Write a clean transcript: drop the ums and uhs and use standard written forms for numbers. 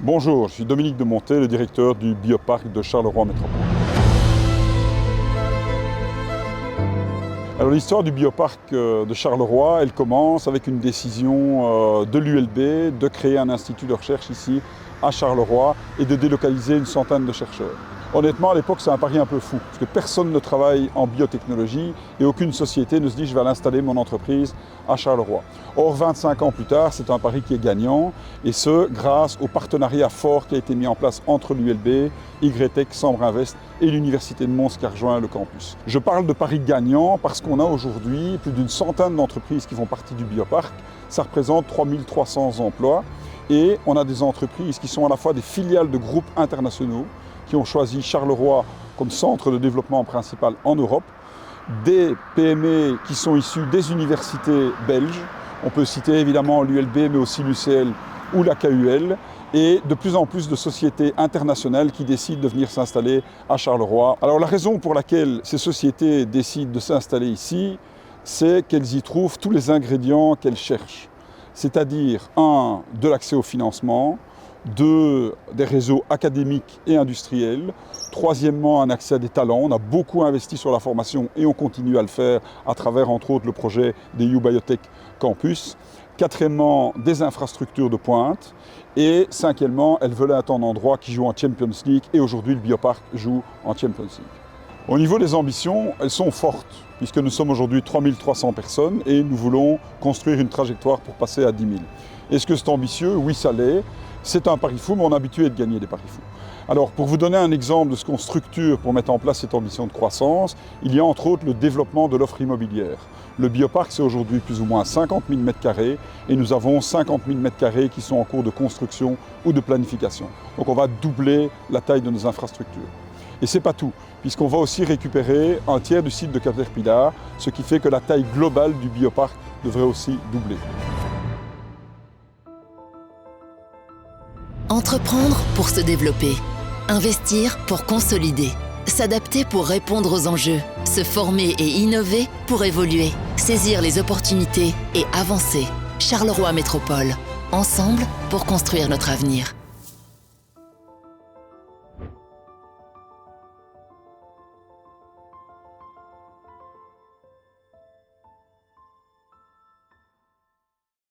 Bonjour, je suis Dominique de Montet, le directeur du Bioparc de Charleroi Métropole. Alors l'histoire du Bioparc de Charleroi, elle commence avec une décision de l'ULB de créer un institut de recherche ici à Charleroi et de délocaliser une centaine de chercheurs. Honnêtement, à l'époque, c'est un pari un peu fou, parce que personne ne travaille en biotechnologie et aucune société ne se dit « je vais aller installer mon entreprise à Charleroi ». Or, 25 ans plus tard, c'est un pari qui est gagnant, et ce, grâce au partenariat fort qui a été mis en place entre l'ULB, YTech, Sambre Invest et l'Université de Mons qui a rejoint le campus. Je parle de pari gagnant parce qu'on a aujourd'hui plus d'une centaine d'entreprises qui font partie du Bioparc. Ça représente 3300 emplois, et on a des entreprises qui sont à la fois des filiales de groupes internationaux, qui ont choisi Charleroi comme centre de développement principal en Europe, des PME qui sont issues des universités belges, on peut citer évidemment l'ULB mais aussi l'UCL ou la KUL, et de plus en plus de sociétés internationales qui décident de venir s'installer à Charleroi. Alors la raison pour laquelle ces sociétés décident de s'installer ici, c'est qu'elles y trouvent tous les ingrédients qu'elles cherchent, c'est-à-dire de l'accès au financement, des réseaux académiques et industriels. Troisièmement, un accès à des talents. On a beaucoup investi sur la formation et on continue à le faire à travers, entre autres, le projet des U-Biotech Campus. Quatrièmement, des infrastructures de pointe. Et cinquièmement, elles veulent un endroit qui joue en Champions League et aujourd'hui, le Bioparc joue en Champions League. Au niveau des ambitions, elles sont fortes, puisque nous sommes aujourd'hui 3300 personnes et nous voulons construire une trajectoire pour passer à 10 000. Est-ce que c'est ambitieux? Oui, ça l'est. C'est un pari fou, mais on est habitué de gagner des paris fous. Alors, pour vous donner un exemple de ce qu'on structure pour mettre en place cette ambition de croissance, il y a entre autres le développement de l'offre immobilière. Le Bioparc, c'est aujourd'hui plus ou moins 50 000 m² et nous avons 50 000 m² qui sont en cours de construction ou de planification. Donc on va doubler la taille de nos infrastructures. Et ce n'est pas tout, puisqu'on va aussi récupérer un tiers du site de Caterpillar, ce qui fait que la taille globale du Bioparc devrait aussi doubler. Entreprendre pour se développer, investir pour consolider, s'adapter pour répondre aux enjeux, se former et innover pour évoluer, saisir les opportunités et avancer. Charleroi Métropole, ensemble pour construire notre avenir.